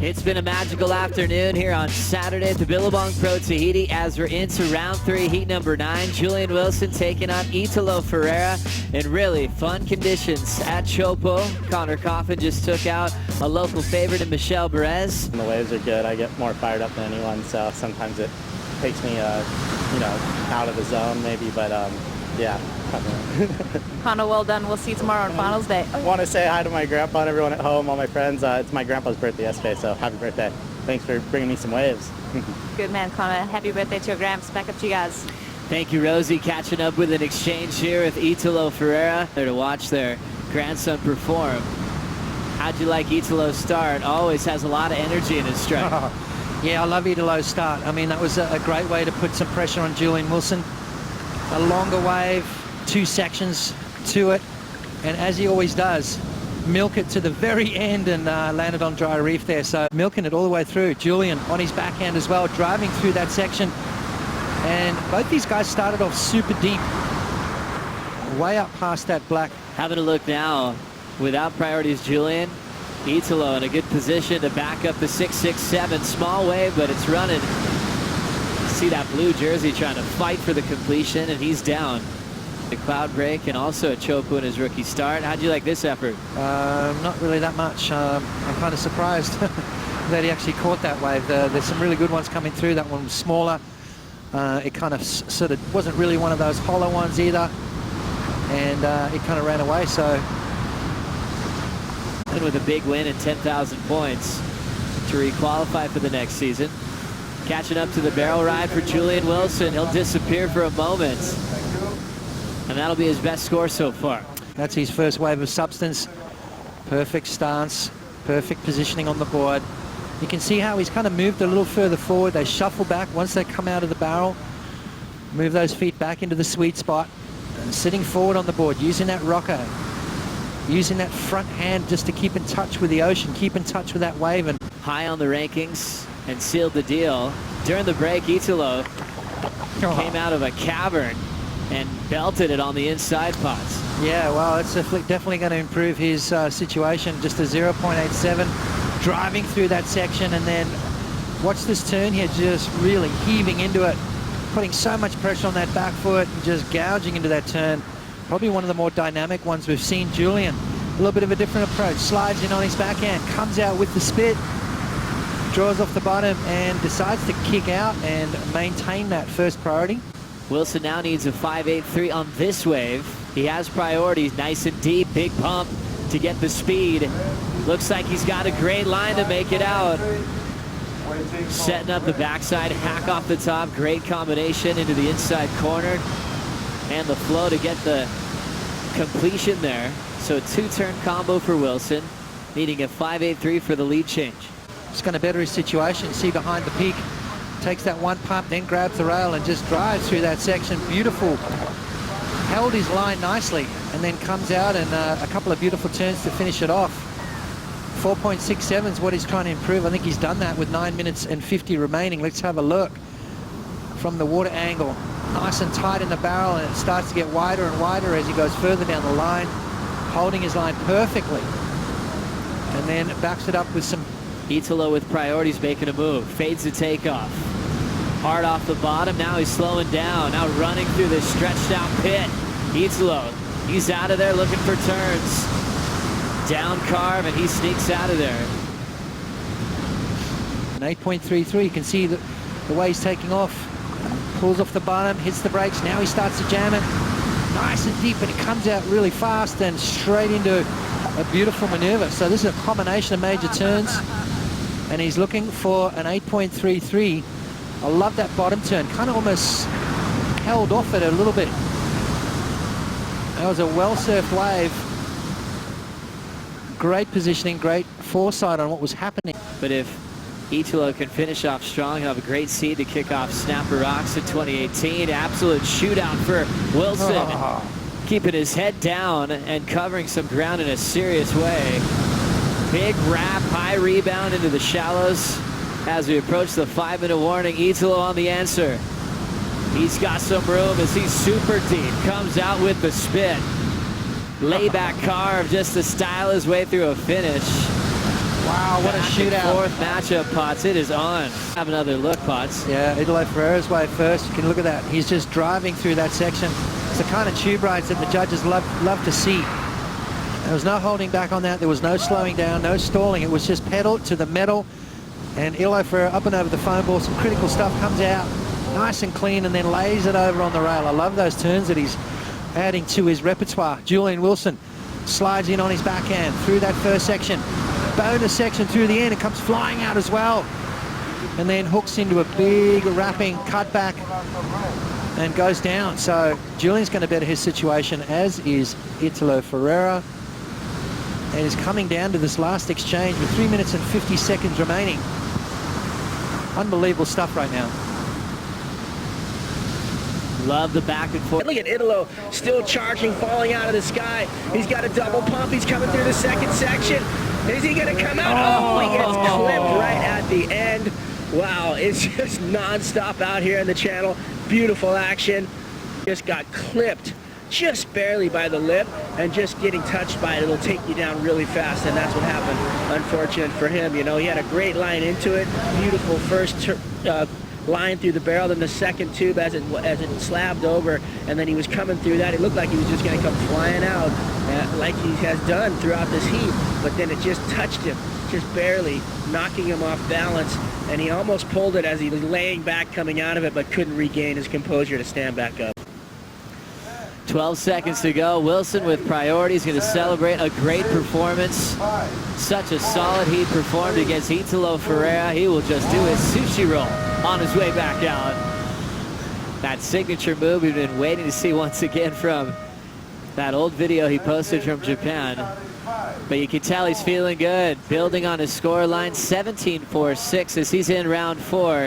It's been a magical afternoon here on Saturday at the Billabong Pro Tahiti as we're into round 3, heat number 9. Julian Wilson taking on Italo Ferreira in really fun conditions at Teahupo'o. Connor Coffin just took out a local favorite in Michelle Perez. The waves are good. I get more fired up than anyone, so sometimes it takes me, out of the zone maybe, but yeah. Connor, well done. We'll see you tomorrow on finals day. I want to say hi to my grandpa and everyone at home, all my friends. It's my grandpa's birthday yesterday, so happy birthday. Thanks for bringing me some waves. Good man, Connor. Happy birthday to your gramps. Back up to you guys. Thank you, Rosie. Catching up with an exchange here with Italo Ferreira. There to watch their grandson perform. How'd you like Italo's start? Always has a lot of energy in his strike. Yeah, I love Italo's start. I mean, that was a great way to put some pressure on Julian Wilson. A longer wave, 2 sections to it, and as he always does, milk it to the very end and landed on dry reef there. So milking it all the way through. Julian on his backhand as well, driving through that section. And both these guys started off super deep, way up past that black. Having a look now, without priorities, Julian. Italo in a good position to back up the 6-6-7. Small wave, but it's running. See that blue jersey trying to fight for the completion, and he's down. The cloud break and also a Teahupo'o in his rookie start. How'd you like this effort? Not really that much. I'm kind of surprised that he actually caught that wave. There's some really good ones coming through. That one was smaller. It kind of sort of wasn't really one of those hollow ones either, and it kind of ran away. So, and with a big win and 10,000 points to re-qualify for the next season. Catching up to the barrel ride for Julian Wilson. He'll disappear for a moment. And that'll be his best score so far. That's his first wave of substance. Perfect stance, perfect positioning on the board. You can see how he's kind of moved a little further forward. They shuffle back once they come out of the barrel. Move those feet back into the sweet spot. And sitting forward on the board, using that rocker. Using that front hand just to keep in touch with the ocean, keep in touch with that wave. And high on the rankings and sealed the deal. During the break, Italo came out of a cavern and belted it on the inside pots. Yeah, well, it's definitely going to improve his situation. Just a 0.87, driving through that section, and then watch this turn here, just really heaving into it, putting so much pressure on that back foot, and just gouging into that turn. Probably one of the more dynamic ones we've seen. Julian, a little bit of a different approach, slides in on his backhand, comes out with the spit, draws off the bottom, and decides to kick out and maintain that first priority. Wilson now needs a 5.83 on this wave. He has priorities, nice and deep, big pump to get the speed. Looks like he's got a great line to make it out. Setting up the backside, hack off the top, great combination into the inside corner. And the flow to get the completion there. So a 2-turn combo for Wilson, needing a 5.83 for the lead change. It's going to better his situation. See behind the peak, takes that one pump, then grabs the rail and just drives through that section. Beautiful. Held his line nicely and then comes out and a couple of beautiful turns to finish it off. 4.67 is what he's trying to improve. I think he's done that with 9 minutes and 50 remaining. Let's have a look from the water angle. Nice and tight in the barrel, and it starts to get wider and wider as he goes further down the line, holding his line perfectly, and then backs it up with some. Italo with priorities making a move, fades the takeoff. Hard off the bottom, now he's slowing down, now running through this stretched out pit. Italo, he's out of there looking for turns. Down carve, and he sneaks out of there. An 8.33, you can see the way he's taking off. Pulls off the bottom, hits the brakes, now he starts to jam it. Nice and deep, and it comes out really fast and straight into a beautiful maneuver. So this is a combination of major turns, and he's looking for an 8.33. I love that bottom turn, kind of almost held off it a little bit. That was a well-surfed wave. Great positioning, great foresight on what was happening. But if Italo can finish off strong, he'll have a great seed to kick off Snapper Rocks in 2018. Absolute shootout for Wilson. Keeping his head down and covering some ground in a serious way. Big wrap, high rebound into the shallows. As we approach the 5-minute warning, Italo on the answer. He's got some room as he's super deep. Comes out with the spit. Layback carve just to style his way through a finish. Wow, what a Back and shootout. forth matchup, Potts. It is on. Have another look, Potts. Yeah, Italo Ferreira's way first. You can look at that. He's just driving through that section. It's the kind of tube rides that the judges love to see. There was no holding back on that. There was no slowing down, no stalling. It was just pedal to the metal. And Italo Ferreira up and over the foam ball. Some critical stuff comes out nice and clean and then lays it over on the rail. I love those turns that he's adding to his repertoire. Julian Wilson slides in on his backhand through that first section. Bonus section through the end. It comes flying out as well. And then hooks into a big wrapping cutback and goes down. So Julian's going to better his situation, as is Italo Ferreira. And is coming down to this last exchange with 3 minutes and 50 seconds remaining. Unbelievable stuff right now. Love the back and forth. Look at Italo still charging, falling out of the sky. He's got a double pump. He's coming through the second section. Is he going to come out? Oh, he gets clipped right at the end. Wow, it's just nonstop out here in the channel. Beautiful action. Just got clipped just barely by the lip, and just getting touched by it, it'll take you down really fast, and that's what happened. Unfortunate for him. You know, he had a great line into it. Beautiful first line through the barrel, then the second tube as it slabbed over, and then he was coming through that. It looked like he was just going to come flying out like he has done throughout this heat, but then it just touched him, just barely, knocking him off balance, and he almost pulled it as he was laying back coming out of it, but couldn't regain his composure to stand back up. 12 seconds to go. Wilson with priorities, going to celebrate a great performance. Such a solid heat performed against Italo Ferreira. He will just do his sushi roll on his way back out. That signature move we've been waiting to see once again from that old video he posted from Japan. But you can tell he's feeling good, building on his score line. 17-4-6 as he's in round 4.